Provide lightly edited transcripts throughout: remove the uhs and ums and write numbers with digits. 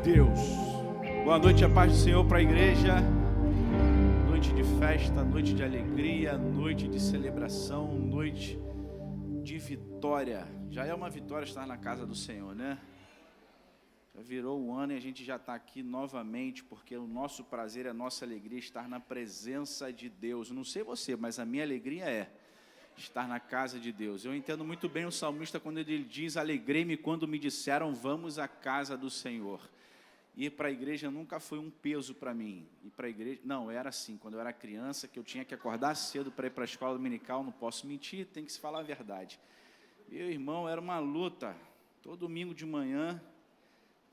Deus. Boa noite, a paz do Senhor para a igreja. Noite de festa, noite de alegria, noite de celebração, noite de vitória. Já é uma vitória estar na casa do Senhor, né? Já virou um ano e a gente já está aqui novamente, porque o nosso prazer, a nossa alegria é estar na presença de Deus. Não sei você, mas a minha alegria é estar na casa de Deus. Eu entendo muito bem o salmista quando ele diz: alegrei-me quando me disseram, vamos à casa do Senhor. Ir para a igreja nunca foi um peso para mim. Ir para a igreja, não, era assim, quando eu era criança, que eu tinha que acordar cedo para ir para a escola dominical, não posso mentir, tem que se falar a verdade. Meu irmão, era uma luta. Todo domingo de manhã,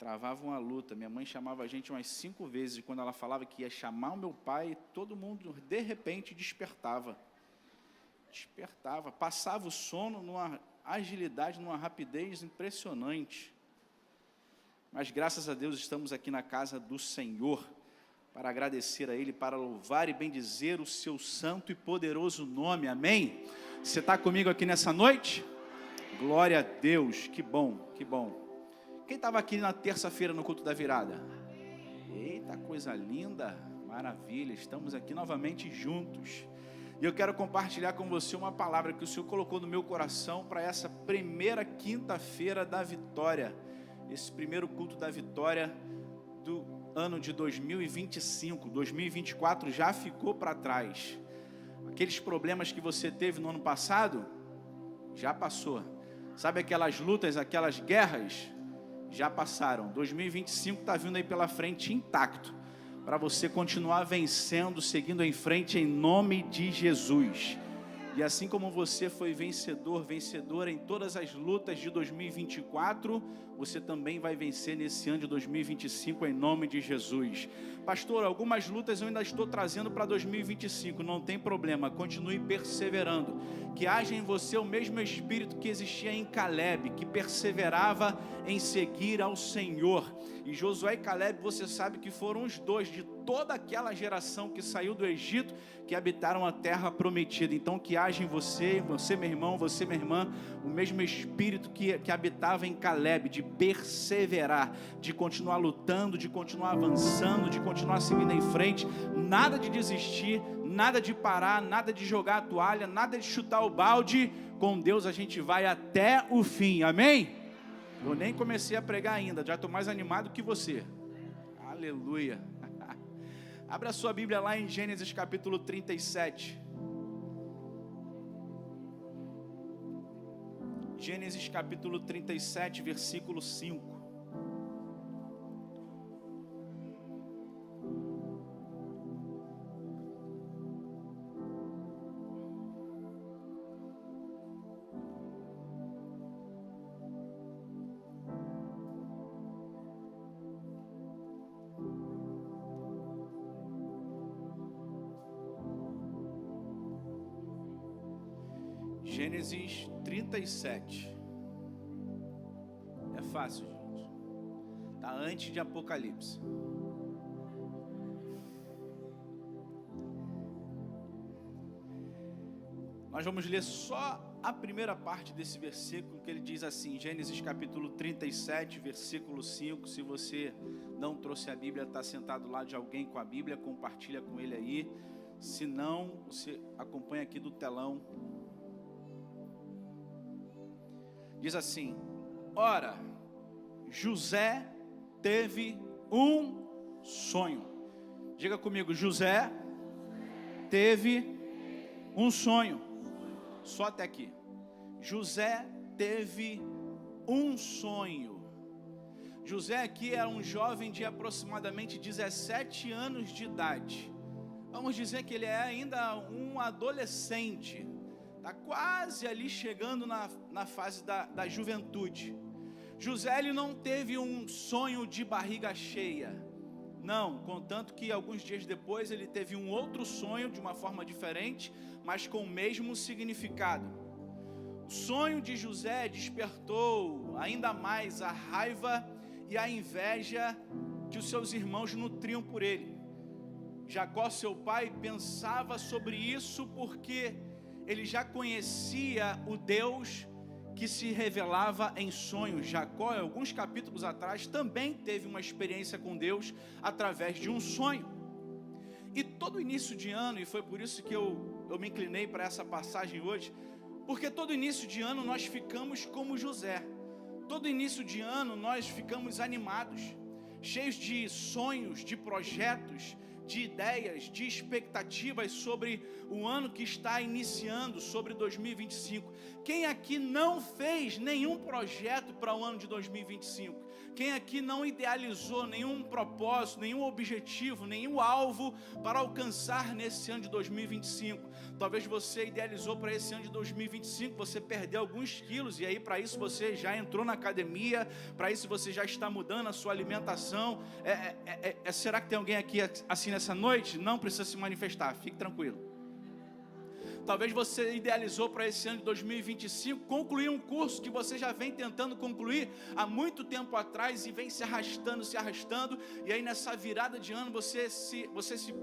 travava uma luta. Minha mãe chamava a gente umas 5 vezes, e quando ela falava que ia chamar o meu pai, todo mundo, de repente, despertava. Passava o sono numa agilidade, numa rapidez impressionante. Mas graças a Deus estamos aqui na casa do Senhor para agradecer a Ele, para louvar e bendizer o seu santo e poderoso nome, amém? Você está comigo aqui nessa noite? Glória a Deus, que bom, que bom. Quem estava aqui na terça-feira no culto da virada? Eita, coisa linda, maravilha, estamos aqui novamente juntos. E eu quero compartilhar com você uma palavra que o Senhor colocou no meu coração para essa primeira quinta-feira da vitória. Esse primeiro culto da vitória do ano de 2025. 2024 já ficou para trás. Aqueles problemas que você teve no ano passado, já passou. Sabe aquelas lutas, aquelas guerras? Já passaram. 2025 está vindo aí pela frente intacto, para você continuar vencendo, seguindo em frente em nome de Jesus. E assim como você foi vencedor, vencedora em todas as lutas de 2024, você também vai vencer nesse ano de 2025 em nome de Jesus. Pastor, algumas lutas eu ainda estou trazendo para 2025, não tem problema, continue perseverando. Que haja em você o mesmo espírito que existia em Caleb, que perseverava em seguir ao Senhor. E Josué e Caleb, você sabe que foram os dois de toda aquela geração que saiu do Egito, que habitaram a terra prometida. Então que haja em você, meu irmão, você, minha irmã, o mesmo espírito que habitava em Caleb, de perseverar, de continuar lutando, de continuar avançando, de continuar seguindo em frente, nada de desistir, nada de parar, nada de jogar a toalha, nada de chutar o balde. Com Deus a gente vai até o fim, amém? Eu nem comecei a pregar ainda, já estou mais animado que você. Aleluia. Abra a sua Bíblia lá em Gênesis capítulo 37. Gênesis capítulo 37, versículo 5. Gênesis 37. É fácil, gente. Está antes de Apocalipse. Nós vamos ler só a primeira parte desse versículo, que ele diz assim, Gênesis capítulo 37, versículo 5. Se você não trouxe a Bíblia, está sentado lá de alguém com a Bíblia, compartilha com ele aí. Se não, você acompanha aqui do telão. Diz assim: ora, José teve um sonho. Diga comigo, José teve um sonho. Só até aqui. José teve um sonho. José aqui era um jovem de aproximadamente 17 anos de idade. Vamos dizer que ele é ainda um adolescente. Está quase ali chegando na fase da juventude. José, ele não teve um sonho de barriga cheia. Não, contanto que alguns dias depois ele teve um outro sonho de uma forma diferente, mas com o mesmo significado. O sonho de José despertou ainda mais a raiva e a inveja que os seus irmãos nutriam por ele. Jacó, seu pai, pensava sobre isso porque ele já conhecia o Deus que se revelava em sonhos. Jacó, alguns capítulos atrás, também teve uma experiência com Deus através de um sonho. E todo início de ano, e foi por isso que eu me inclinei para essa passagem hoje, porque todo início de ano nós ficamos como José. Todo início de ano nós ficamos animados, cheios de sonhos, de projetos, de ideias, de expectativas sobre o ano que está iniciando, sobre 2025. Quem aqui não fez nenhum projeto para o ano de 2025? Quem aqui não idealizou nenhum propósito, nenhum objetivo, nenhum alvo para alcançar nesse ano de 2025? Talvez você idealizou para esse ano de 2025, você perdeu alguns quilos, e aí para isso você já entrou na academia, para isso você já está mudando a sua alimentação. Será que tem alguém aqui assim nessa noite? Não precisa se manifestar, fique tranquilo. Talvez você idealizou para esse ano de 2025 concluir um curso que você já vem tentando concluir há muito tempo atrás e vem se arrastando, e aí nessa virada de ano você se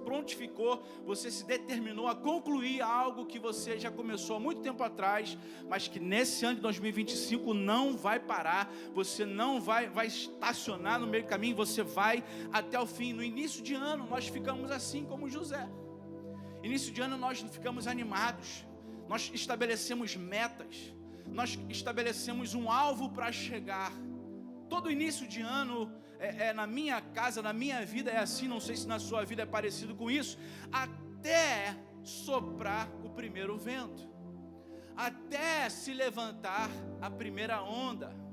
prontificou, você se determinou a concluir algo que você já começou há muito tempo atrás, mas que nesse ano de 2025 não vai parar, você não vai estacionar no meio do caminho, você vai até o fim. No início de ano nós ficamos assim como José. Início de ano nós ficamos animados, nós estabelecemos metas, nós estabelecemos um alvo para chegar. Todo início de ano, na minha casa, na minha vida é assim, não sei se na sua vida é parecido com isso, até soprar o primeiro vento, até se levantar a primeira onda,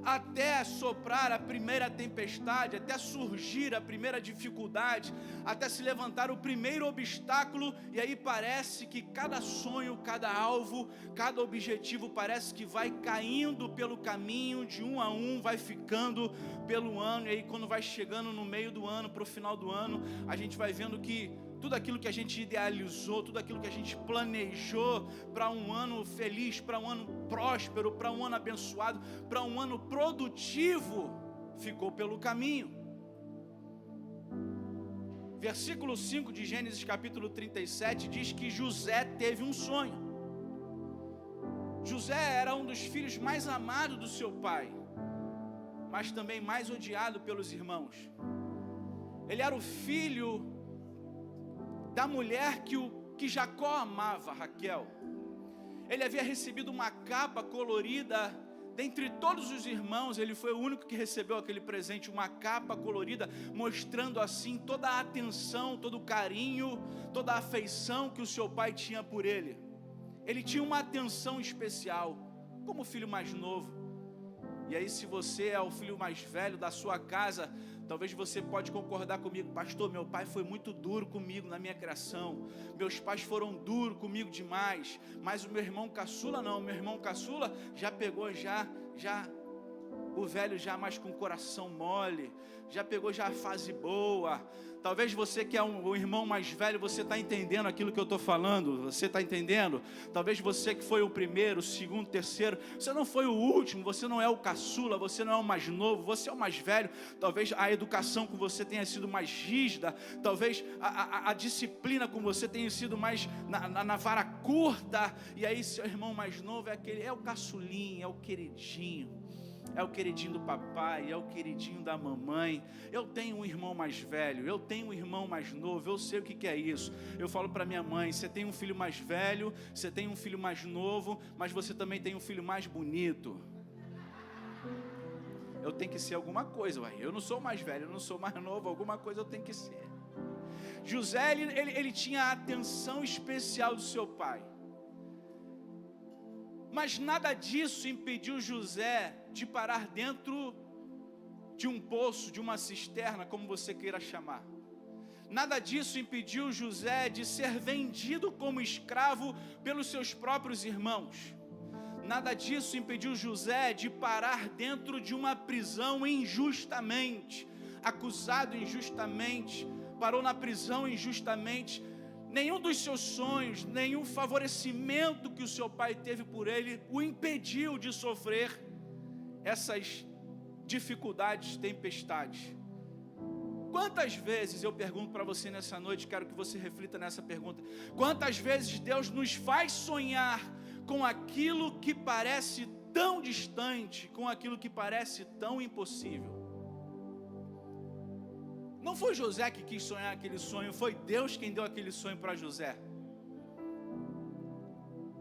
até soprar a primeira tempestade, até surgir a primeira dificuldade, até se levantar o primeiro obstáculo, e aí parece que cada sonho, cada alvo, cada objetivo parece que vai caindo pelo caminho, de um a um, vai ficando pelo ano, e aí quando vai chegando no meio do ano, para o final do ano, a gente vai vendo que tudo aquilo que a gente idealizou, tudo aquilo que a gente planejou para um ano feliz, para um ano próspero, para um ano abençoado, para um ano produtivo, ficou pelo caminho. Versículo 5 de Gênesis capítulo 37 diz que José teve um sonho. José era um dos filhos mais amados do seu pai, mas também mais odiado pelos irmãos. Ele era o filho da mulher que Jacó amava, Raquel. Ele havia recebido uma capa colorida. Dentre todos os irmãos, ele foi o único que recebeu aquele presente, uma capa colorida, mostrando assim toda a atenção, todo o carinho, toda a afeição que o seu pai tinha por ele. Ele tinha uma atenção especial, como o filho mais novo. E aí, se você é o filho mais velho da sua casa, talvez você pode concordar comigo: pastor, meu pai foi muito duro comigo na minha criação, meus pais foram duros comigo demais, mas o meu irmão caçula não, meu irmão caçula já pegou o velho já mais com o coração mole, já pegou já a fase boa. Talvez você que é o irmão mais velho, você está entendendo aquilo que eu estou falando, você está entendendo? Talvez você que foi o primeiro, o segundo, o terceiro, você não foi o último, você não é o caçula, você não é o mais novo, você é o mais velho. Talvez a educação com você tenha sido mais rígida, talvez a disciplina com você tenha sido mais na vara curta, e aí seu irmão mais novo é o caçulinho, é o queridinho. É o queridinho do papai, é o queridinho da mamãe. Eu tenho um irmão mais velho, eu tenho um irmão mais novo, eu sei o que é isso. Eu falo para minha mãe: você tem um filho mais velho, você tem um filho mais novo, mas você também tem um filho mais bonito. Eu tenho que ser alguma coisa, ué. Eu não sou mais velho, eu não sou mais novo, alguma coisa eu tenho que ser. José, ele tinha a atenção especial do seu pai. Mas nada disso impediu José de parar dentro de um poço, de uma cisterna, como você queira chamar. Nada disso impediu José de ser vendido como escravo pelos seus próprios irmãos. Nada disso impediu José de parar dentro de uma prisão injustamente, acusado injustamente, parou na prisão injustamente. Nenhum dos seus sonhos, nenhum favorecimento que o seu pai teve por ele o impediu de sofrer essas dificuldades, tempestades. Quantas vezes, eu pergunto para você nessa noite, quero que você reflita nessa pergunta: quantas vezes Deus nos faz sonhar com aquilo que parece tão distante com aquilo que parece tão impossível. Não foi José que quis sonhar aquele sonho, foi Deus quem deu aquele sonho para José.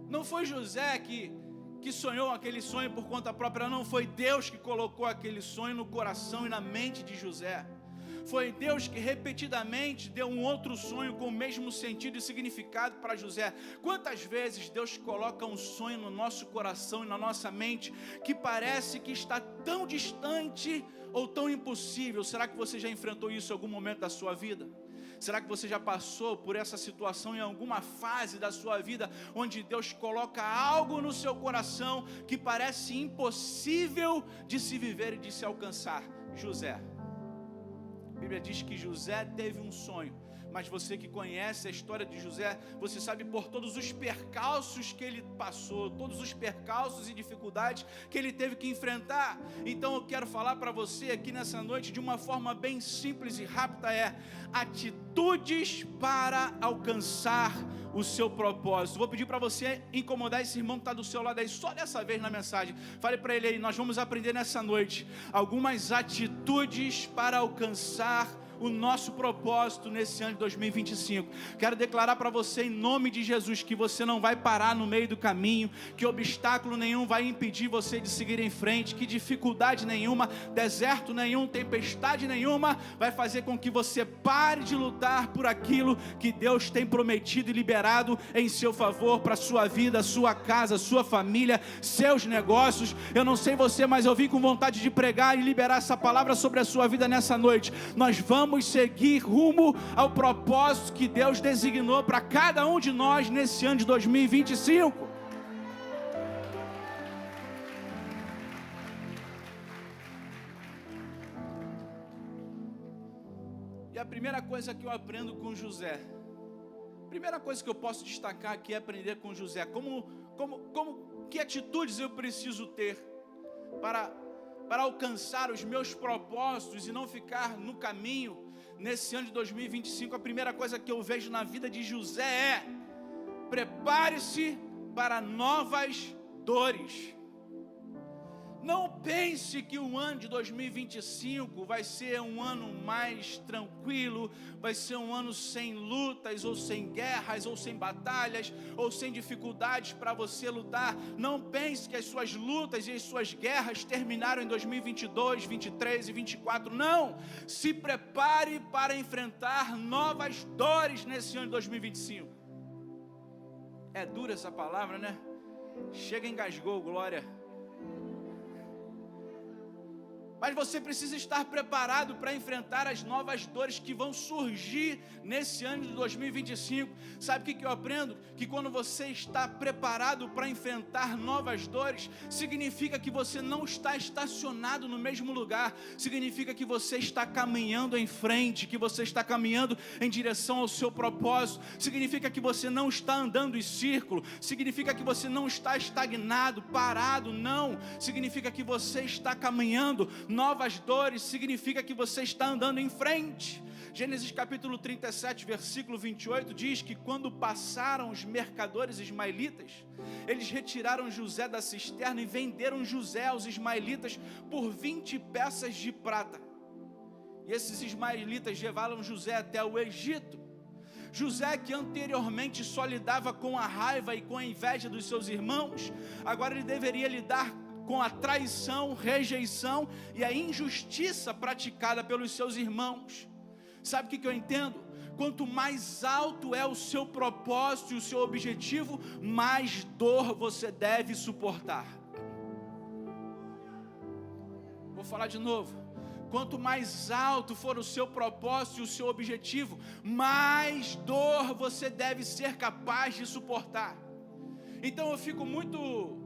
Não foi José que sonhou aquele sonho por conta própria, não, foi Deus que colocou aquele sonho no coração e na mente de José. Foi Deus que repetidamente deu um outro sonho com o mesmo sentido e significado para José. Quantas vezes Deus coloca um sonho no nosso coração e na nossa mente que parece que está tão distante ou tão impossível? Será que você já enfrentou isso em algum momento da sua vida? Será que você já passou por essa situação em alguma fase da sua vida, onde Deus coloca algo no seu coração que parece impossível de se viver e de se alcançar? José. A Bíblia diz que José teve um sonho, mas você que conhece a história de José, você sabe por todos os percalços que ele passou, todos os percalços e dificuldades que ele teve que enfrentar. Então eu quero falar para você aqui nessa noite de uma forma bem simples e rápida, atitudes para alcançar o seu propósito. Vou pedir para você incomodar esse irmão que está do seu lado aí, só dessa vez na mensagem. Fale para ele aí, nós vamos aprender nessa noite algumas atitudes para alcançar o nosso propósito nesse ano de 2025. Quero declarar para você em nome de Jesus que você não vai parar no meio do caminho, que obstáculo nenhum vai impedir você de seguir em frente, que dificuldade nenhuma, deserto nenhum, tempestade nenhuma vai fazer com que você pare de lutar por aquilo que Deus tem prometido e liberado em seu favor para a sua vida, sua casa, sua família, seus negócios. Eu não sei você, mas eu vim com vontade de pregar e liberar essa palavra sobre a sua vida nessa noite. Nós vamos seguir rumo ao propósito que Deus designou para cada um de nós nesse ano de 2025. E a primeira coisa que eu aprendo com José, primeira coisa que eu posso destacar aqui é aprender com José, que atitudes eu preciso ter para alcançar os meus propósitos e não ficar no caminho nesse ano de 2025. A primeira coisa que eu vejo na vida de José é: prepare-se para novas dores. Não pense que o ano de 2025 vai ser um ano mais tranquilo, vai ser um ano sem lutas, ou sem guerras, ou sem batalhas, ou sem dificuldades para você lutar. Não pense que as suas lutas e as suas guerras terminaram em 2022, 23 e 24. Não! Se prepare para enfrentar novas dores nesse ano de 2025. É dura essa palavra, né? Chega, engasgou, glória. Mas você precisa estar preparado para enfrentar as novas dores que vão surgir nesse ano de 2025. Sabe o que eu aprendo? Que quando você está preparado para enfrentar novas dores, significa que você não está estacionado no mesmo lugar. Significa que você está caminhando em frente, que você está caminhando em direção ao seu propósito. Significa que você não está andando em círculo. Significa que você não está estagnado, parado. Não. Significa que você está caminhando. Novas dores significa que você está andando em frente. Gênesis capítulo 37, versículo 28 diz que quando passaram os mercadores ismaelitas, eles retiraram José da cisterna e venderam José aos ismaelitas por 20 peças de prata. E esses ismaelitas levaram José até o Egito. José, que anteriormente só lidava com a raiva e com a inveja dos seus irmãos, agora ele deveria lidar com a traição, rejeição e a injustiça praticada pelos seus irmãos. Sabe o que eu entendo? Quanto mais alto é o seu propósito e o seu objetivo, mais dor você deve suportar. Vou falar de novo. Quanto mais alto for o seu propósito e o seu objetivo, mais dor você deve ser capaz de suportar. Então eu fico muito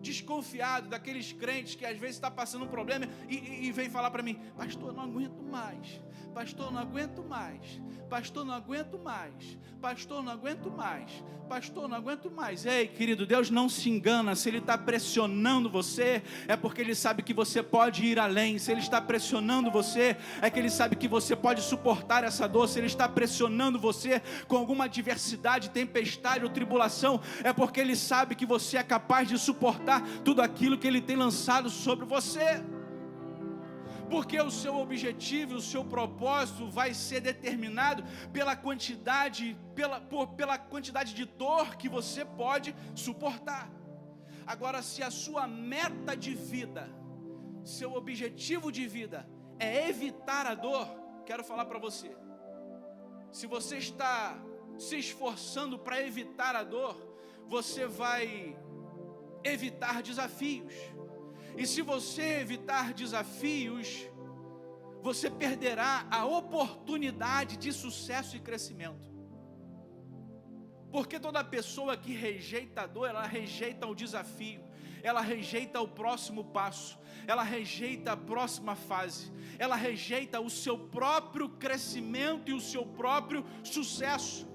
desconfiado daqueles crentes que às vezes está passando um problema e vem falar para mim: pastor, não aguento mais, pastor, não aguento mais, pastor, não aguento mais, pastor, não aguento mais, pastor, não aguento mais. Ei, querido, Deus não se engana. Se Ele está pressionando você, é porque Ele sabe que você pode ir além. Se Ele está pressionando você, é que Ele sabe que você pode suportar essa dor. Se Ele está pressionando você com alguma adversidade, tempestade ou tribulação, é porque Ele sabe que você é capaz de suportar realizar tudo aquilo que Ele tem lançado sobre você. Porque o seu objetivo, o seu propósito vai ser determinado pela quantidade de dor que você pode suportar. Agora, se a sua meta de vida, seu objetivo de vida é evitar a dor, quero falar para você, se você está se esforçando para evitar a dor, você vai evitar desafios. E se você evitar desafios, você perderá a oportunidade de sucesso e crescimento. Porque toda pessoa que rejeita a dor, ela rejeita o desafio, ela rejeita o próximo passo, ela rejeita a próxima fase, ela rejeita o seu próprio crescimento e o seu próprio sucesso.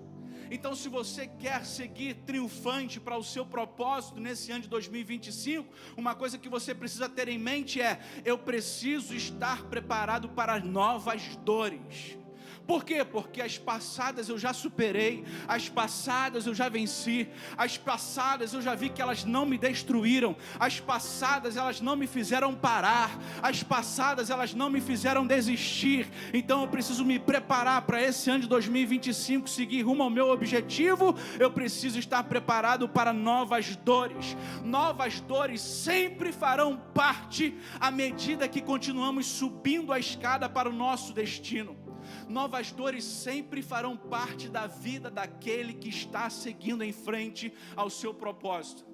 Então, se você quer seguir triunfante para o seu propósito nesse ano de 2025, uma coisa que você precisa ter em mente é: eu preciso estar preparado para novas dores. Por quê? Porque as passadas eu já superei, as passadas eu já venci, as passadas eu já vi que elas não me destruíram, as passadas elas não me fizeram parar, as passadas elas não me fizeram desistir. Então eu preciso me preparar para esse ano de 2025, seguir rumo ao meu objetivo. Eu preciso estar preparado para novas dores. Novas dores sempre farão parte à medida que continuamos subindo a escada para o nosso destino. Novas dores sempre farão parte da vida daquele que está seguindo em frente ao seu propósito.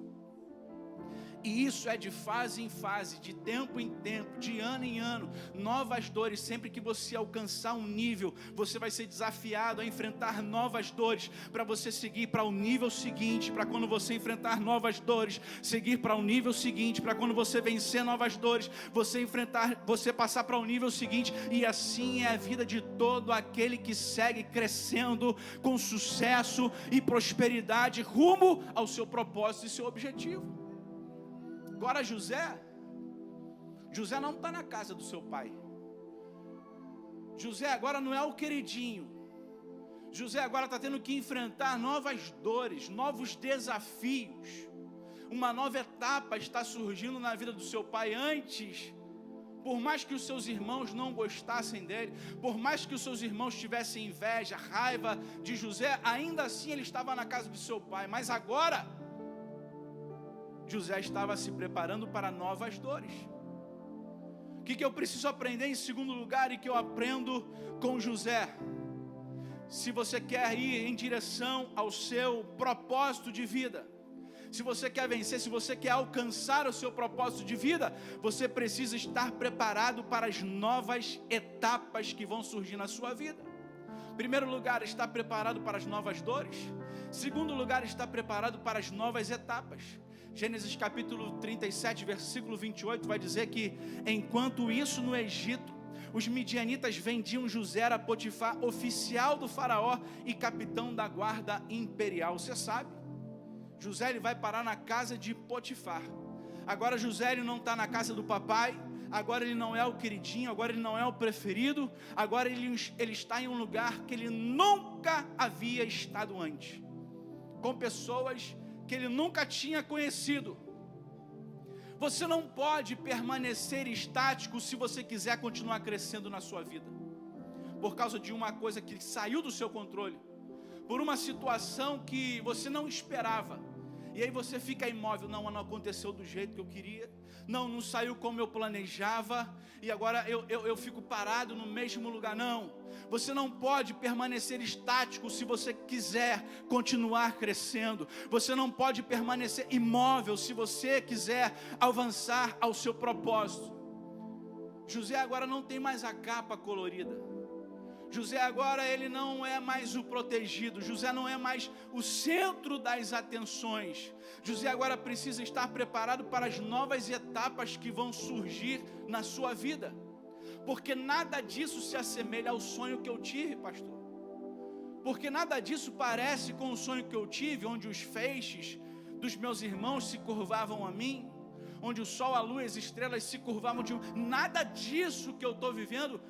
E isso é de fase em fase, de tempo em tempo, de ano em ano. Novas dores, sempre que você alcançar um nível, você vai ser desafiado a enfrentar novas dores, para você seguir para o nível seguinte, para quando você enfrentar novas dores, seguir para o nível seguinte, para quando você vencer novas dores, você passar para o nível seguinte. E assim é a vida de todo aquele que segue crescendo com sucesso e prosperidade rumo ao seu propósito e seu objetivo. Agora José não está na casa do seu pai. José agora não é o queridinho. José agora está tendo que enfrentar novas dores, novos desafios. Uma nova etapa está surgindo na vida do seu pai. Antes, por mais que os seus irmãos não gostassem dele, por mais que os seus irmãos tivessem inveja, raiva de José, ainda assim ele estava na casa do seu pai. Mas agora José estava se preparando para novas dores. O que eu preciso aprender em segundo lugar e que eu aprendo com José? Se você quer ir em direção ao seu propósito de vida, se você quer vencer, se você quer alcançar o seu propósito de vida, você precisa estar preparado para as novas etapas que vão surgir na sua vida. Em primeiro lugar, estar preparado para as novas dores. Segundo lugar, estar preparado para as novas etapas. Gênesis capítulo 37, versículo 28 vai dizer que, enquanto isso no Egito, os midianitas vendiam José a Potifar, oficial do faraó e capitão da guarda imperial. Você sabe, José ele vai parar na casa de Potifar. Agora José ele não está na casa do papai, agora ele não é o queridinho, agora ele não é o preferido, agora ele está em um lugar que ele nunca havia estado antes, com pessoas que ele nunca tinha conhecido. Você não pode permanecer estático se você quiser continuar crescendo na sua vida, por causa de uma coisa que saiu do seu controle, por uma situação que você não esperava, e aí você fica imóvel. Não aconteceu do jeito que eu queria, não saiu como eu planejava, e agora eu fico parado no mesmo lugar. Não, você não pode permanecer estático se você quiser continuar crescendo. Você não pode permanecer imóvel se você quiser avançar ao seu propósito. José agora não tem mais a capa colorida. José agora ele não é mais o protegido. José não é mais o centro das atenções. José agora precisa estar preparado para as novas etapas que vão surgir na sua vida, porque nada disso se assemelha ao sonho que eu tive, pastor. Porque nada disso parece com o sonho que eu tive, onde os feixes dos meus irmãos se curvavam a mim, onde o sol, a lua e as estrelas se curvavam de mim. Nada disso que eu estou vivendo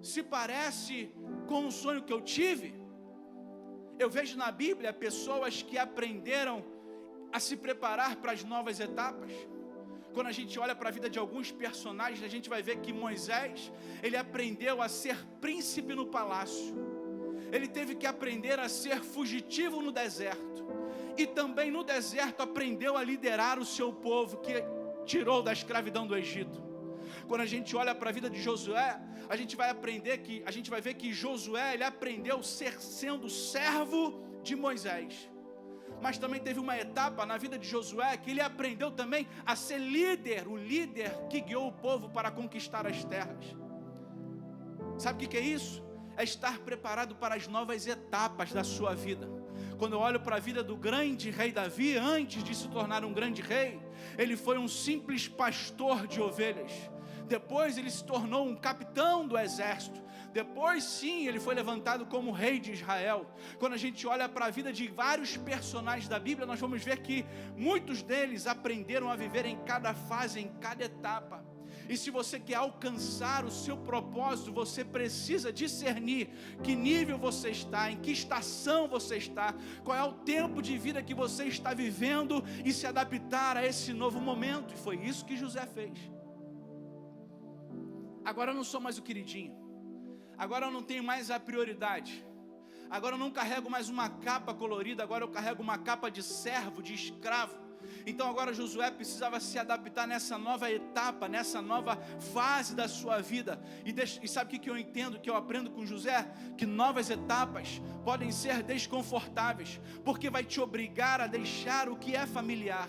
se parece com o sonho que eu tive. Eu vejo na Bíblia pessoas que aprenderam a se preparar para as novas etapas. Quando a gente olha para a vida de alguns personagens, a gente vai ver que Moisés, ele aprendeu a ser príncipe no palácio. Ele teve que aprender a ser fugitivo no deserto. E também no deserto aprendeu a liderar o seu povo, que tirou da escravidão do Egito. Quando a gente olha para a vida de Josué, a gente vai ver que Josué, ele aprendeu sendo servo de Moisés. Mas também teve uma etapa na vida de Josué que ele aprendeu também a ser líder, o líder que guiou o povo para conquistar as terras. Sabe o que é isso? É estar preparado para as novas etapas da sua vida. Quando eu olho para a vida do grande rei Davi, antes de se tornar um grande rei, ele foi um simples pastor de ovelhas. Depois ele se tornou um capitão do exército. Depois sim, ele foi levantado como rei de Israel. Quando a gente olha para a vida de vários personagens da Bíblia, nós vamos ver que muitos deles aprenderam a viver em cada fase, em cada etapa. E se você quer alcançar o seu propósito, você precisa discernir que nível você está, em que estação você está, qual é o tempo de vida que você está vivendo e se adaptar a esse novo momento. E foi isso que José fez. Agora eu não sou mais o queridinho. Agora eu não tenho mais a prioridade. Agora eu não carrego mais uma capa colorida. Agora eu carrego uma capa de servo, de escravo. Então agora Josué precisava se adaptar nessa nova etapa, nessa nova fase da sua vida. E sabe o que eu entendo, que eu aprendo com José? Que novas etapas podem ser desconfortáveis, porque vai te obrigar a deixar o que é familiar.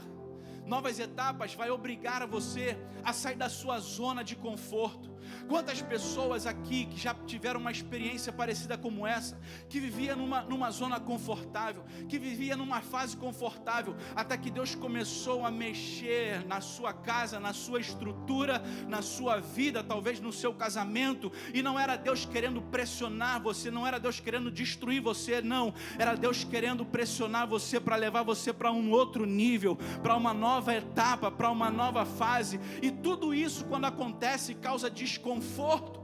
Novas etapas vai obrigar a você a sair da sua zona de conforto. Quantas pessoas aqui que já tiveram uma experiência parecida como essa, que vivia numa zona confortável, que vivia numa fase confortável, até que Deus começou a mexer na sua casa, na sua estrutura, na sua vida, talvez no seu casamento, e não era Deus querendo pressionar você, não era Deus querendo destruir você, não, era Deus querendo pressionar você para levar você para um outro nível, para uma nova etapa, para uma nova fase. E tudo isso, quando acontece, causa desconforto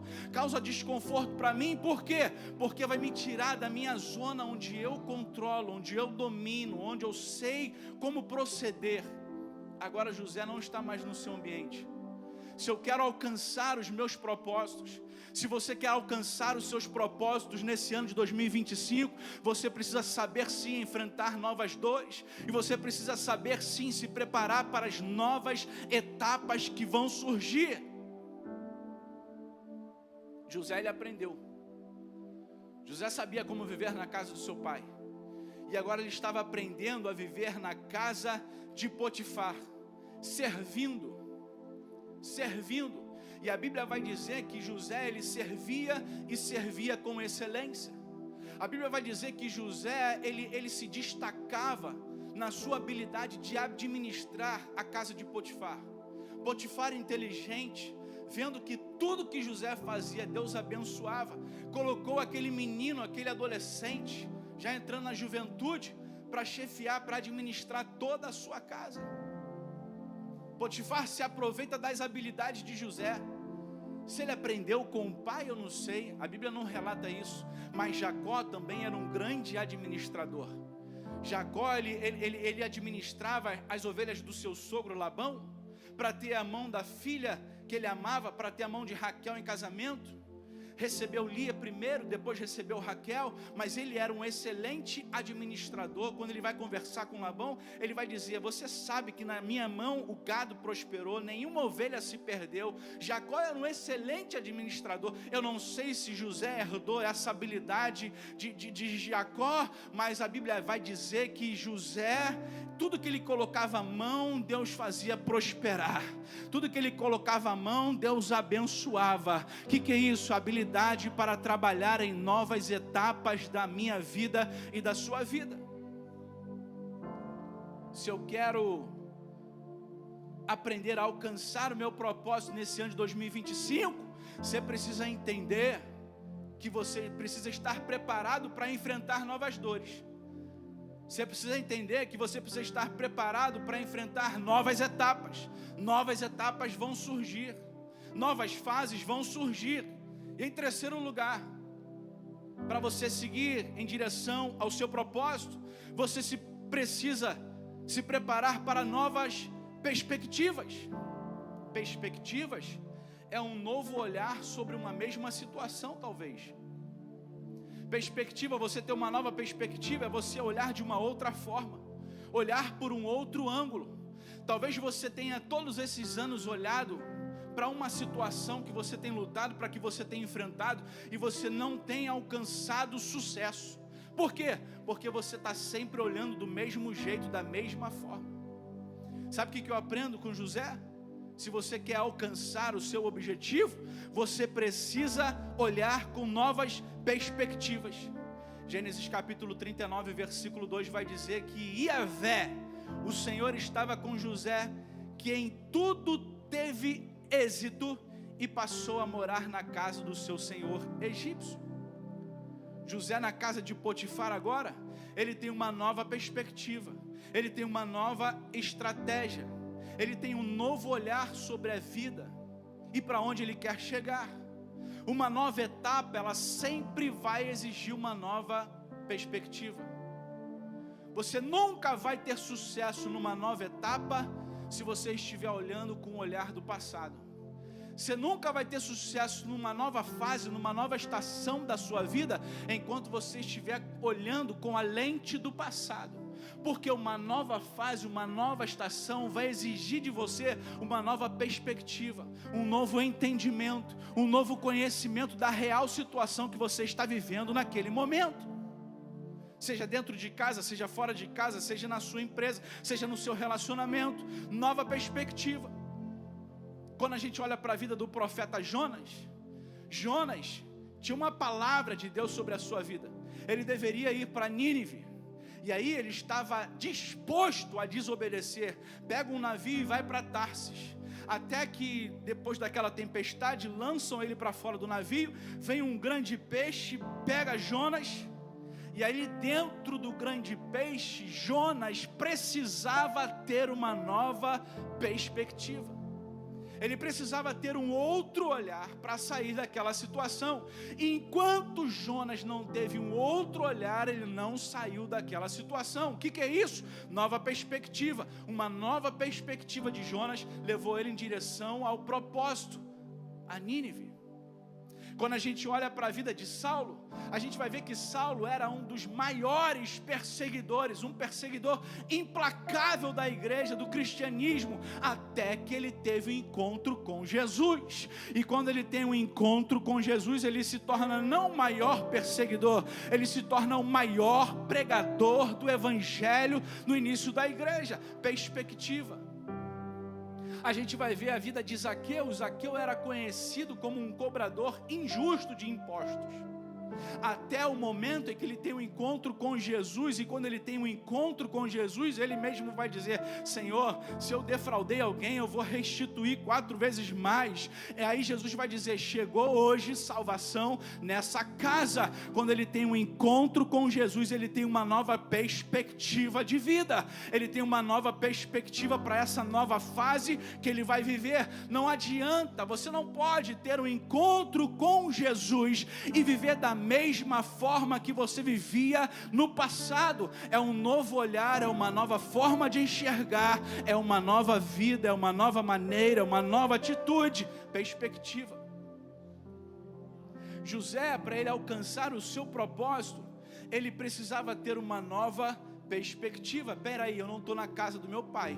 para mim. Por quê? Porque vai me tirar da minha zona onde eu controlo, onde eu domino, onde eu sei como proceder. Agora José não está mais no seu ambiente. Se eu quero alcançar os meus propósitos, se você quer alcançar os seus propósitos nesse ano de 2025, você precisa saber sim enfrentar novas dores, e você precisa saber sim se preparar para as novas etapas que vão surgir. José, ele aprendeu. José sabia como viver na casa do seu pai, e agora ele estava aprendendo a viver na casa de Potifar, servindo. E a Bíblia vai dizer que José, ele servia e servia com excelência. A Bíblia vai dizer que José, ele se destacava na sua habilidade de administrar a casa de Potifar. Potifar inteligente, vendo que tudo que José fazia, Deus abençoava, colocou aquele menino, aquele adolescente, já entrando na juventude, para chefiar, para administrar toda a sua casa. Potifar se aproveita das habilidades de José. Se ele aprendeu com o pai, eu não sei, a Bíblia não relata isso, mas Jacó também era um grande administrador. Jacó, ele administrava as ovelhas do seu sogro Labão, para ter a mão da filha que ele amava, para ter a mão de Raquel em casamento. Recebeu Lia primeiro, depois recebeu Raquel, mas ele era um excelente administrador. Quando ele vai conversar com Labão, ele vai dizer: você sabe que na minha mão o gado prosperou, nenhuma ovelha se perdeu. Jacó era um excelente administrador. Eu não sei se José herdou essa habilidade de Jacó, mas a Bíblia vai dizer que José, tudo que ele colocava a mão, Deus fazia prosperar. Tudo que ele colocava a mão, Deus abençoava. O que é isso? Habilidade para trabalhar em novas etapas da minha vida e da sua vida. Se eu quero aprender a alcançar o meu propósito nesse ano de 2025, você precisa entender que você precisa estar preparado para enfrentar novas dores. Você precisa entender que você precisa estar preparado para enfrentar novas etapas. Novas etapas vão surgir, novas fases vão surgir. E em terceiro lugar, para você seguir em direção ao seu propósito, você precisa se preparar para novas perspectivas. Perspectivas é um novo olhar sobre uma mesma situação, talvez. Perspectiva, você ter uma nova perspectiva, é você olhar de uma outra forma, olhar por um outro ângulo. Talvez você tenha todos esses anos olhado para uma situação que você tem lutado, para que você tenha enfrentado, e você não tenha alcançado sucesso. Por quê? Porque você está sempre olhando do mesmo jeito, da mesma forma. Sabe o que eu aprendo com José? Se você quer alcançar o seu objetivo, você precisa olhar com novas perspectivas. Gênesis capítulo 39, versículo 2 vai dizer que Iavé, o Senhor estava com José, que em tudo teve êxito e passou a morar na casa do seu senhor egípcio. José na casa de Potifar agora, ele tem uma nova perspectiva, ele tem uma nova estratégia, ele tem um novo olhar sobre a vida e para onde ele quer chegar. Uma nova etapa, ela sempre vai exigir uma nova perspectiva. Você nunca vai ter sucesso numa nova etapa se você estiver olhando com o olhar do passado. Você nunca vai ter sucesso numa nova fase, numa nova estação da sua vida, enquanto você estiver olhando com a lente do passado. Porque uma nova fase, uma nova estação vai exigir de você uma nova perspectiva, um novo entendimento, um novo conhecimento da real situação que você está vivendo naquele momento. Seja dentro de casa, seja fora de casa, seja na sua empresa, seja no seu relacionamento, nova perspectiva. Quando a gente olha para a vida do profeta Jonas, Jonas tinha uma palavra de Deus sobre a sua vida. Ele deveria ir para Nínive, e aí ele estava disposto a desobedecer. Pega um navio e vai para Tarsis. Até que depois daquela tempestade, lançam ele para fora do navio, vem um grande peixe, pega Jonas. E aí dentro do grande peixe, Jonas precisava ter uma nova perspectiva. Ele precisava ter um outro olhar para sair daquela situação. E enquanto Jonas não teve um outro olhar, ele não saiu daquela situação. O que é isso? Nova perspectiva. Uma nova perspectiva de Jonas levou ele em direção ao propósito, a Nínive. Quando a gente olha para a vida de Saulo, a gente vai ver que Saulo era um dos maiores perseguidores, um perseguidor implacável da igreja, do cristianismo, até que ele teve um encontro com Jesus. E quando ele tem um encontro com Jesus, ele se torna não o maior perseguidor, ele se torna o maior pregador do evangelho no início da igreja. Perspectiva. A gente vai ver a vida de Zaqueu. Zaqueu era conhecido como um cobrador injusto de impostos, até o momento em que ele tem um encontro com Jesus. E quando ele tem um encontro com Jesus, ele mesmo vai dizer: Senhor, se eu defraudei alguém, eu vou restituir 4 vezes mais. E aí Jesus vai dizer: chegou hoje salvação nessa casa. Quando ele tem um encontro com Jesus, ele tem uma nova perspectiva de vida, ele tem uma nova perspectiva para essa nova fase que ele vai viver. Não adianta, você não pode ter um encontro com Jesus e viver da mesma forma que você vivia no passado. É um novo olhar, é uma nova forma de enxergar, é uma nova vida, é uma nova maneira, uma nova atitude, perspectiva. José, para ele alcançar o seu propósito, ele precisava ter uma nova perspectiva. Peraí, eu não estou na casa do meu pai,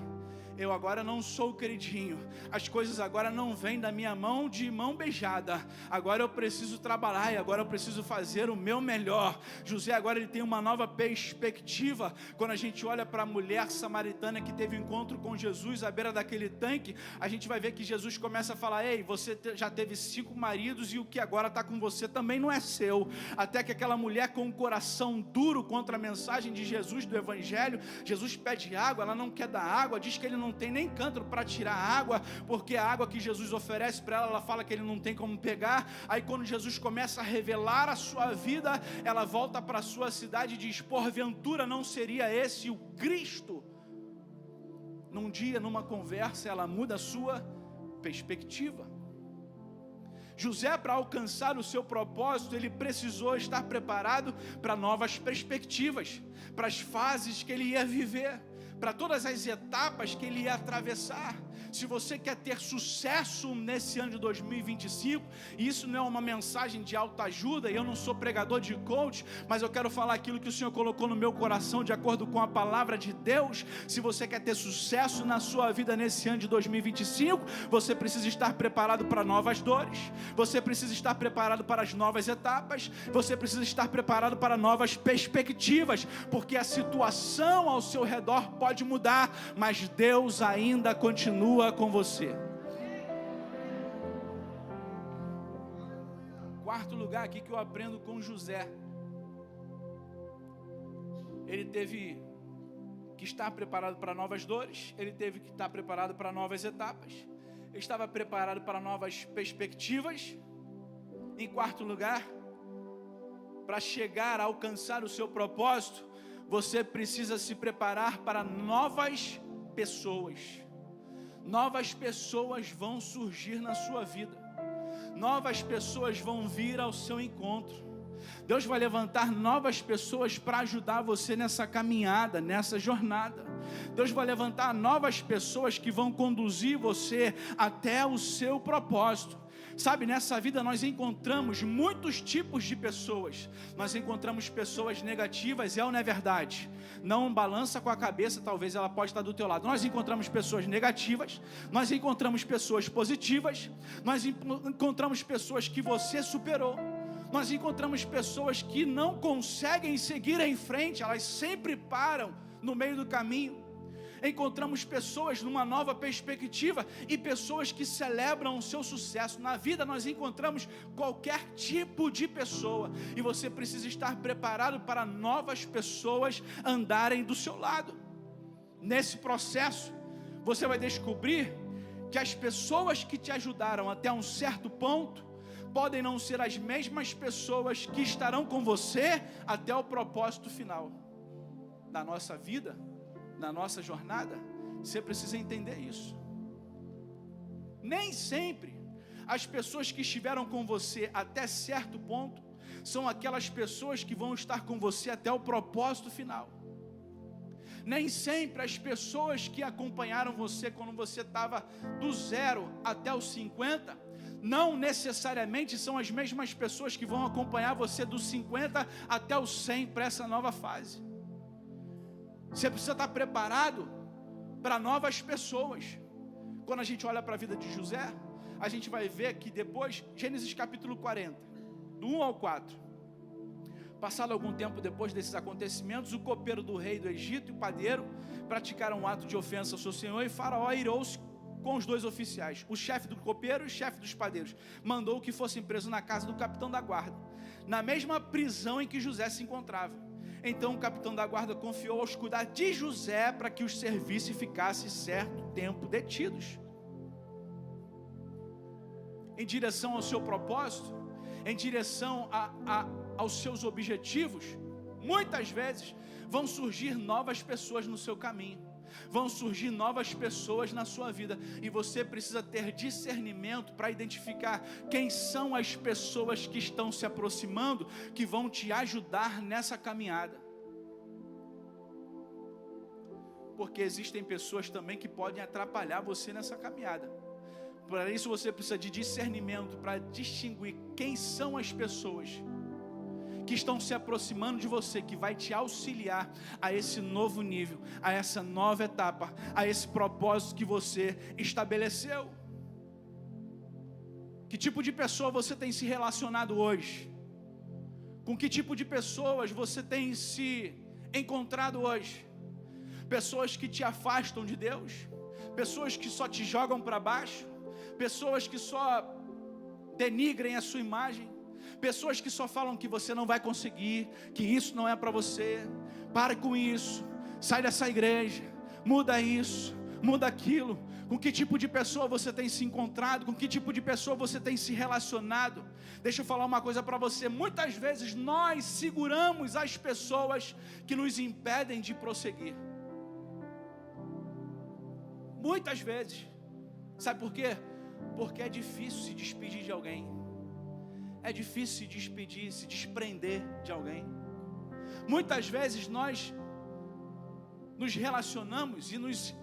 eu agora não sou o queridinho, as coisas agora não vêm da minha mão de mão beijada, agora eu preciso trabalhar e agora eu preciso fazer o meu melhor. José agora ele tem uma nova perspectiva. Quando a gente olha para a mulher samaritana que teve um encontro com Jesus à beira daquele tanque, a gente vai ver que Jesus começa a falar: ei, você já teve 5 maridos e o que agora está com você também não é seu. Até que aquela mulher com um coração duro contra a mensagem de Jesus, do evangelho, Jesus pede água, ela não quer dar água, diz que ele não tem nem cântaro para tirar água, porque a água que Jesus oferece para ela, ela fala que ele não tem como pegar. Aí quando Jesus começa a revelar a sua vida, ela volta para a sua cidade e diz: porventura não seria esse o Cristo? Num dia, numa conversa, ela muda a sua perspectiva. José, para alcançar o seu propósito, ele precisou estar preparado para novas perspectivas, para as fases que ele ia viver, para todas as etapas que ele ia atravessar. Se você quer ter sucesso nesse ano de 2025, e isso não é uma mensagem de autoajuda, e eu não sou pregador de coach, mas eu quero falar aquilo que o Senhor colocou no meu coração, de acordo com a palavra de Deus. Se você quer ter sucesso na sua vida nesse ano de 2025, você precisa estar preparado para novas dores, você precisa estar preparado para as novas etapas, você precisa estar preparado para novas perspectivas, porque a situação ao seu redor pode mudar, mas Deus ainda continua com você. Quarto lugar aqui que eu aprendo com José. Ele teve que estar preparado para novas dores, ele teve que estar preparado para novas etapas, ele estava preparado para novas perspectivas. Em quarto lugar, para chegar a alcançar o seu propósito, você precisa se preparar para novas pessoas. Novas pessoas vão surgir na sua vida, novas pessoas vão vir ao seu encontro. Deus vai levantar novas pessoas para ajudar você nessa caminhada, nessa jornada. Deus vai levantar novas pessoas que vão conduzir você até o seu propósito. Sabe, nessa vida nós encontramos muitos tipos de pessoas. Nós encontramos pessoas negativas, é ou não é verdade? Não balança com a cabeça, talvez ela pode estar do teu lado. Nós encontramos pessoas negativas, nós encontramos pessoas positivas, nós encontramos pessoas que você superou, nós encontramos pessoas que não conseguem seguir em frente, elas sempre param no meio do caminho. Encontramos pessoas numa nova perspectiva e pessoas que celebram o seu sucesso. Na vida nós encontramos qualquer tipo de pessoa, e você precisa estar preparado para novas pessoas andarem do seu lado. Nesse processo, você vai descobrir que as pessoas que te ajudaram até um certo ponto podem não ser as mesmas pessoas que estarão com você até o propósito final da nossa vida, na nossa jornada. Você precisa entender isso. Nem sempre as pessoas que estiveram com você até certo ponto são aquelas pessoas que vão estar com você até o propósito final. Nem sempre as pessoas que acompanharam você quando você estava do 0 até os 50, não necessariamente são as mesmas pessoas que vão acompanhar você dos 50 até os 100 para essa nova fase. Você precisa estar preparado para novas pessoas. Quando a gente olha para a vida de José, a gente vai ver que depois, Gênesis capítulo 40, do 1 ao 4, passado algum tempo depois desses acontecimentos, o copeiro do rei do Egito e o padeiro praticaram um ato de ofensa ao seu senhor, e Faraó irou-se com os dois oficiais, o chefe do copeiro e o chefe dos padeiros. Mandou que fossem presos na casa do capitão da guarda, na mesma prisão em que José se encontrava. Então o capitão da guarda confiou aos cuidados de José para que os servisse e ficasse certo tempo detidos. Em direção ao seu propósito, em direção aos seus objetivos, muitas vezes vão surgir novas pessoas no seu caminho, vão surgir novas pessoas na sua vida, e você precisa ter discernimento para identificar quem são as pessoas que estão se aproximando, que vão te ajudar nessa caminhada. Porque existem pessoas também que podem atrapalhar você nessa caminhada. Para isso você precisa de discernimento para distinguir quem são as pessoas que estão se aproximando de você, que vai te auxiliar a esse novo nível, a essa nova etapa, a esse propósito que você estabeleceu. Que tipo de pessoa você tem se relacionado hoje? Com que tipo de pessoas você tem se encontrado hoje? Pessoas que te afastam de Deus? Pessoas que só te jogam para baixo? Pessoas que só denigrem a sua imagem? Pessoas que só falam que você não vai conseguir, que isso não é para você, para com isso, sai dessa igreja, muda isso, muda aquilo. Com que tipo de pessoa você tem se encontrado? Com que tipo de pessoa você tem se relacionado? Deixa eu falar uma coisa para você. Muitas vezes nós seguramos as pessoas que nos impedem de prosseguir. Muitas vezes. Sabe por quê? Porque é difícil se despedir de alguém. É difícil se despedir, se desprender de alguém. Muitas vezes nós nos relacionamos e nos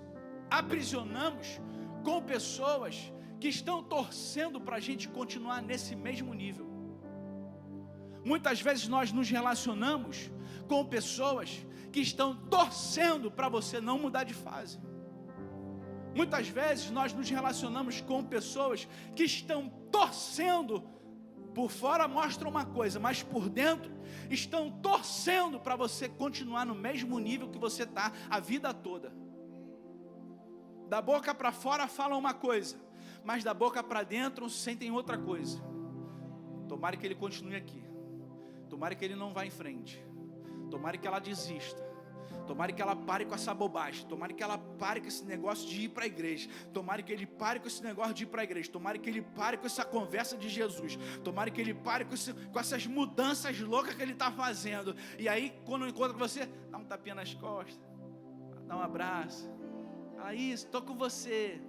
aprisionamos com pessoas que estão torcendo para a gente continuar nesse mesmo nível. Muitas vezes nós nos relacionamos com pessoas que estão torcendo para você não mudar de fase. Muitas vezes nós nos relacionamos com pessoas que estão torcendo, por fora mostram uma coisa, mas por dentro estão torcendo para você continuar no mesmo nível que você está a vida toda. Da boca para fora falam uma coisa, mas da boca para dentro sentem outra coisa. Tomara que ele continue aqui, tomara que ele não vá em frente, tomara que ela desista, tomara que ela pare com essa bobagem, tomara que ela pare com esse negócio de ir para a igreja, tomara que ele pare com esse negócio de ir para a igreja, tomara que ele pare com essa conversa de Jesus, tomara que ele pare com essas mudanças loucas que ele está fazendo. E aí quando encontra você, dá um tapinha nas costas, dá um abraço, fala isso, estou com você.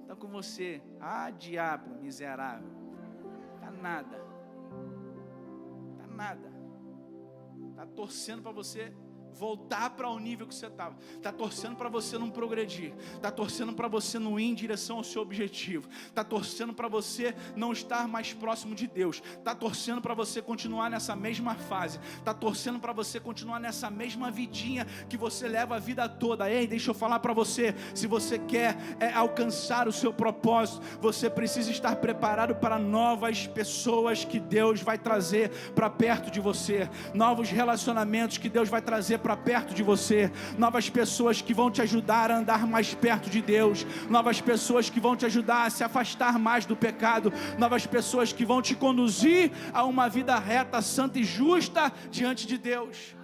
Estou com você. Ah, diabo miserável. Tá nada. Tá nada. Tá torcendo para você voltar para o nível que você estava. Está torcendo para você não progredir. Está torcendo para você não ir em direção ao seu objetivo. Está torcendo para você não estar mais próximo de Deus. Está torcendo para você continuar nessa mesma fase. Está torcendo para você continuar nessa mesma vidinha que você leva a vida toda. Ei, deixa eu falar para você. Se você quer alcançar o seu propósito, você precisa estar preparado para novas pessoas que Deus vai trazer para perto de você. Novos relacionamentos que Deus vai trazer para perto de você, novas pessoas que vão te ajudar a andar mais perto de Deus, novas pessoas que vão te ajudar a se afastar mais do pecado, novas pessoas que vão te conduzir a uma vida reta, santa e justa diante de Deus.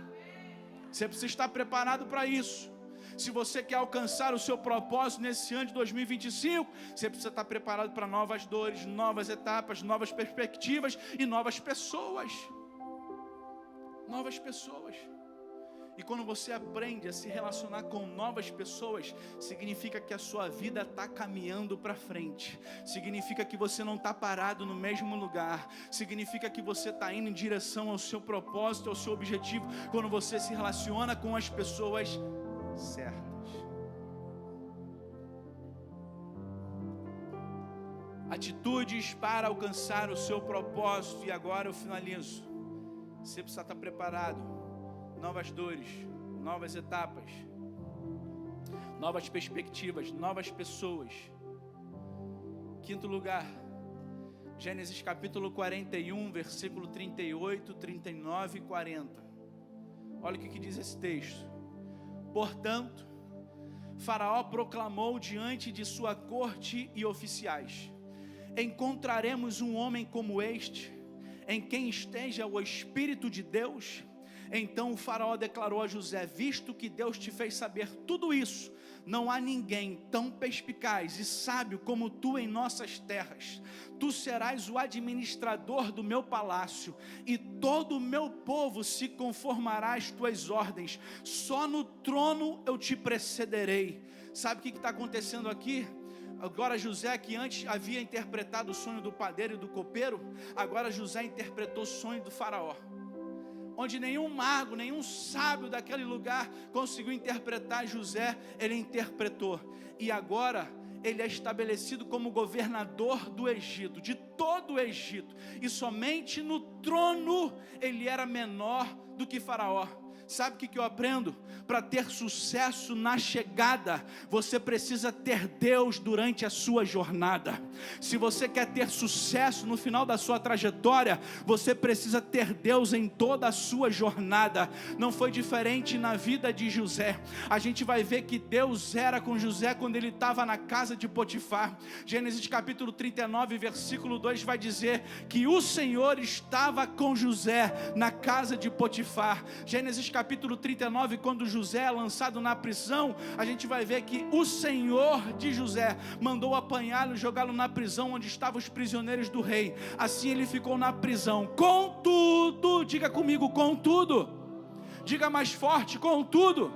Você precisa estar preparado para isso. Se você quer alcançar o seu propósito nesse ano de 2025, você precisa estar preparado para novas dores, novas etapas, novas perspectivas e novas pessoas. Novas pessoas. E quando você aprende a se relacionar com novas pessoas, significa que a sua vida está caminhando para frente, significa que você não está parado no mesmo lugar, significa que você está indo em direção ao seu propósito, ao seu objetivo, quando você se relaciona com as pessoas certas. Atitudes para alcançar o seu propósito, e agora eu finalizo. Você precisa estar preparado. Novas dores, novas etapas, novas perspectivas, novas pessoas. Quinto lugar, Gênesis capítulo 41, versículo 38, 39 e 40. Olha o que diz esse texto. Portanto, Faraó proclamou diante de sua corte e oficiais: encontraremos um homem como este, em quem esteja o Espírito de Deus? Então o faraó declarou a José: visto que Deus te fez saber tudo isso, não há ninguém tão perspicaz e sábio como tu em nossas terras. Tu serás o administrador do meu palácio, e todo o meu povo se conformará às tuas ordens. Só no trono eu te precederei. Sabe o que está acontecendo aqui? Agora José, que antes havia interpretado o sonho do padeiro e do copeiro, agora José interpretou o sonho do faraó, onde nenhum mago, nenhum sábio daquele lugar conseguiu interpretar. José, ele interpretou, e agora ele é estabelecido como governador do Egito, de todo o Egito, e somente no trono ele era menor do que Faraó. Sabe o que eu aprendo? Para ter sucesso na chegada, você precisa ter Deus durante a sua jornada. Se você quer ter sucesso no final da sua trajetória, você precisa ter Deus em toda a sua jornada. Não foi diferente na vida de José. A gente vai ver que Deus era com José quando ele estava na casa de Potifar. Gênesis capítulo 39, versículo 2 vai dizer que o Senhor estava com José na casa de Potifar. Gênesis capítulo 39, quando José é lançado na prisão, a gente vai ver que o Senhor de José mandou apanhá-lo e jogá-lo na prisão onde estavam os prisioneiros do rei. Assim ele ficou na prisão. Contudo, diga comigo, contudo. Diga mais forte, contudo.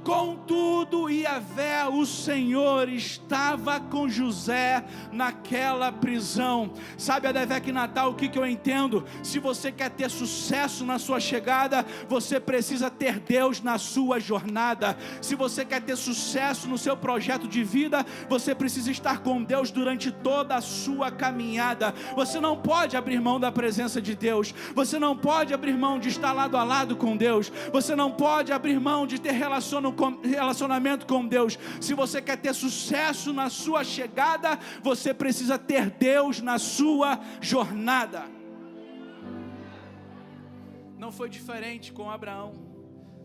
Contudo, Iavé, o Senhor, estava com José naquela prisão. Sabe, Adevec Natal, o que eu entendo? Se você quer ter sucesso na sua chegada, você precisa ter Deus na sua jornada. Se você quer ter sucesso no seu projeto de vida, você precisa estar com Deus durante toda a sua caminhada. Você não pode abrir mão da presença de Deus. Você não pode abrir mão de estar lado a lado com Deus. Você não pode abrir mão de ter relacionamento com Deus. Se você quer ter sucesso na sua chegada, você precisa ter Deus na sua jornada. Não foi diferente com Abraão,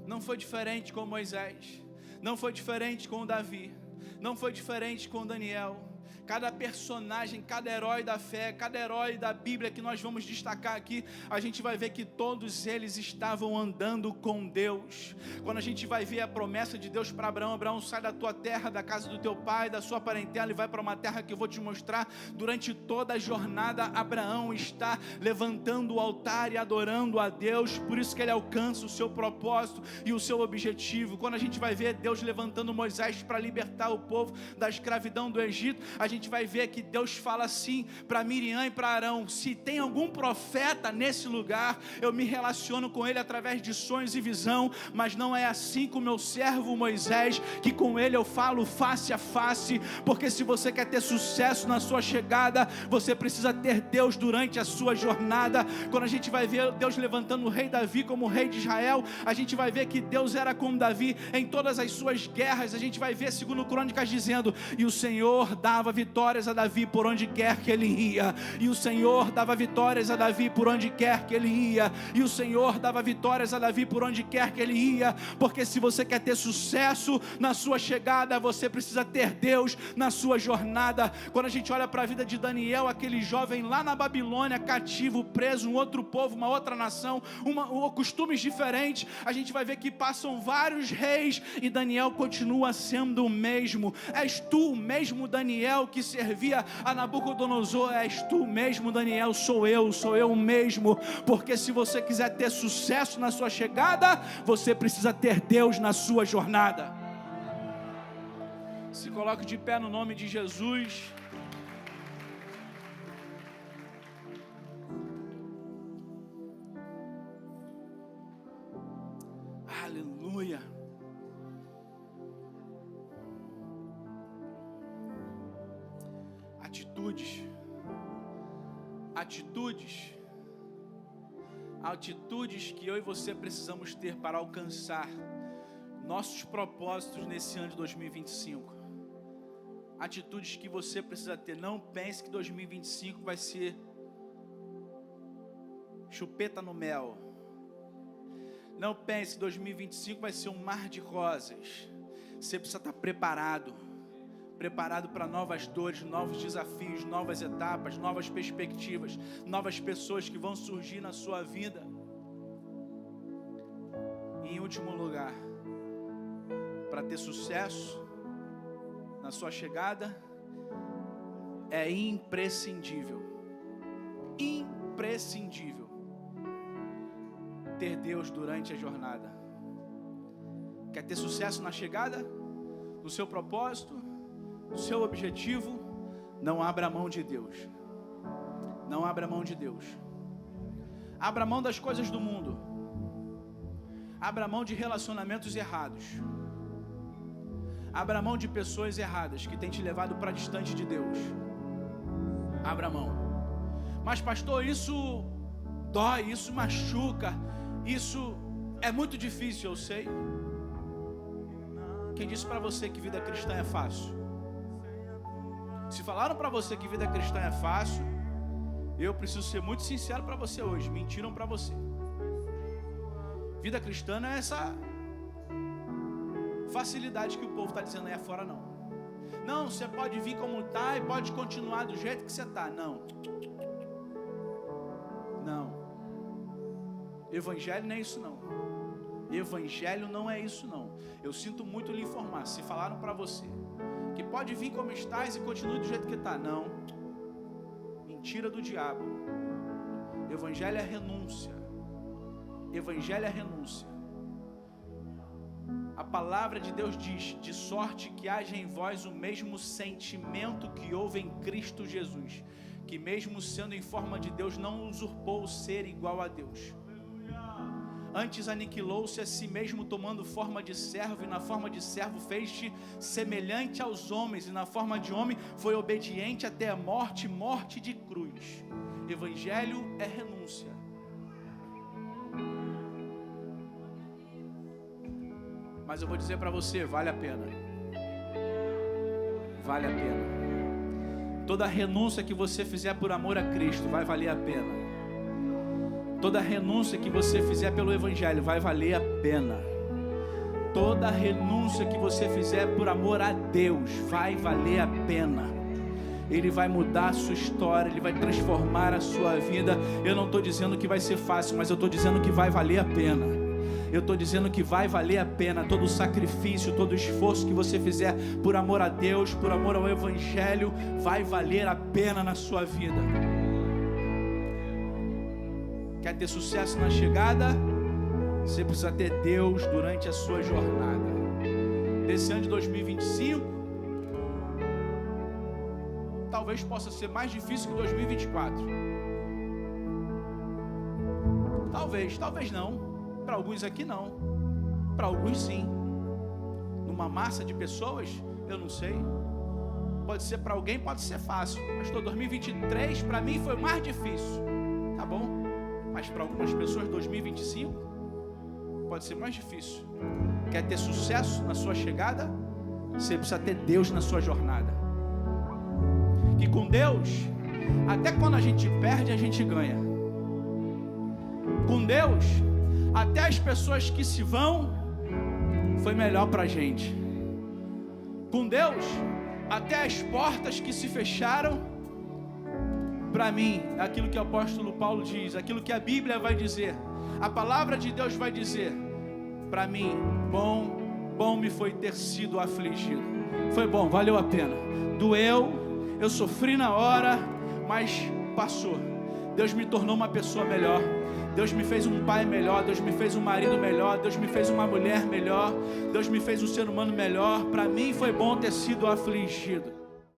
não foi diferente com Moisés, não foi diferente com Davi, não foi diferente com Daniel. Cada personagem, cada herói da fé, cada herói da Bíblia que nós vamos destacar aqui, a gente vai ver que todos eles estavam andando com Deus. Quando a gente vai ver a promessa de Deus para Abraão: Abraão, sai da tua terra, da casa do teu pai, da sua parentela, e vai para uma terra que eu vou te mostrar. Durante toda a jornada, Abraão está levantando o altar e adorando a Deus. Por isso que ele alcança o seu propósito e o seu objetivo. Quando a gente vai ver Deus levantando Moisés para libertar o povo da escravidão do Egito, a gente vai ver que Deus fala assim para Miriam e para Arão: se tem algum profeta nesse lugar, eu me relaciono com ele através de sonhos e visão, mas não é assim com o meu servo Moisés, que com ele eu falo face a face. Porque se você quer ter sucesso na sua chegada, você precisa ter Deus durante a sua jornada. Quando a gente vai ver Deus levantando o rei Davi como rei de Israel, a gente vai ver que Deus era com Davi em todas as suas guerras. A gente vai ver 2 Crônicas dizendo: e o Senhor dava vitórias a Davi por onde quer que ele ia, e o Senhor dava vitórias a Davi por onde quer que ele ia, e o Senhor dava vitórias a Davi por onde quer que ele ia. Porque se você quer ter sucesso na sua chegada, você precisa ter Deus na sua jornada. Quando a gente olha para a vida de Daniel, aquele jovem lá na Babilônia, cativo, preso, um outro povo, uma outra nação, costumes diferentes, a gente vai ver que passam vários reis e Daniel continua sendo o mesmo. És tu o mesmo Daniel que servia a Nabucodonosor? És tu mesmo, Daniel? Sou eu mesmo. Porque se você quiser ter sucesso na sua chegada, você precisa ter Deus na sua jornada. Se coloque de pé no nome de Jesus. Aleluia. Atitudes que eu e você precisamos ter para alcançar nossos propósitos nesse ano de 2025. Atitudes que você precisa ter. Não pense que 2025 vai ser chupeta no mel. Não pense que 2025 vai ser um mar de rosas. Você precisa estar preparado para novas dores, novos desafios, novas etapas, novas perspectivas, novas pessoas que vão surgir na sua vida. E em último lugar, para ter sucesso na sua chegada, é imprescindível ter Deus durante a jornada. Quer ter sucesso na chegada, no seu propósito, no seu objetivo? Não abra mão de Deus. Não abra mão de Deus. Abra mão das coisas do mundo. Abra mão de relacionamentos errados. Abra mão de pessoas erradas que têm te levado para distante de Deus. Abra mão. Mas pastor, isso dói, isso machuca, isso é muito difícil, eu sei. Quem disse para você que vida cristã é fácil? Se falaram para você que vida cristã é fácil, eu preciso ser muito sincero para você hoje. Mentiram para você. Vida cristã não é essa facilidade que o povo está dizendo aí afora, não. Não, você pode vir como está e pode continuar do jeito que você está. Não. Evangelho não é isso, não. Evangelho não é isso, não. Eu sinto muito lhe informar. Se falaram para você que pode vir como estás e continue do jeito que está, não. Mentira do diabo. Evangelho é renúncia. Evangelho é renúncia. A palavra de Deus diz: de sorte que haja em vós o mesmo sentimento que houve em Cristo Jesus, que mesmo sendo em forma de Deus, não usurpou o ser igual a Deus. Antes aniquilou-se a si mesmo, tomando forma de servo, e na forma de servo fez-se semelhante aos homens, e na forma de homem foi obediente até a morte, morte de cruz. Evangelho é renúncia. Mas eu vou dizer para você, vale a pena. Vale a pena. Toda renúncia que você fizer por amor a Cristo vai valer a pena. Toda renúncia que você fizer pelo Evangelho vai valer a pena. Toda renúncia que você fizer por amor a Deus vai valer a pena. Ele vai mudar a sua história, Ele vai transformar a sua vida. Eu não estou dizendo que vai ser fácil, mas eu estou dizendo que vai valer a pena. Eu estou dizendo que vai valer a pena todo o sacrifício, todo o esforço que você fizer por amor a Deus, por amor ao Evangelho, vai valer a pena na sua vida. Quer ter sucesso na chegada? Você precisa ter Deus durante a sua jornada. Esse ano de 2025 talvez possa ser mais difícil que 2024. Talvez não. Para alguns aqui não. Para alguns sim. Numa massa de pessoas, eu não sei. Pode ser para alguém, pode ser fácil. Pastor, 2023 para mim foi mais difícil. Tá bom? Mas para algumas pessoas 2025 pode ser mais difícil. Quer ter sucesso na sua chegada? Você precisa ter Deus na sua jornada. Que com Deus, até quando a gente perde, a gente ganha. Com Deus, até as pessoas que se vão, foi melhor para a gente. Com Deus, até as portas que se fecharam, para mim, aquilo que o apóstolo Paulo diz, aquilo que a Bíblia vai dizer, a palavra de Deus vai dizer, para mim, bom me foi ter sido afligido. Foi bom, valeu a pena. Doeu, eu sofri na hora, mas passou. Deus me tornou uma pessoa melhor. Deus me fez um pai melhor, Deus me fez um marido melhor, Deus me fez uma mulher melhor, Deus me fez um ser humano melhor. Para mim foi bom ter sido afligido.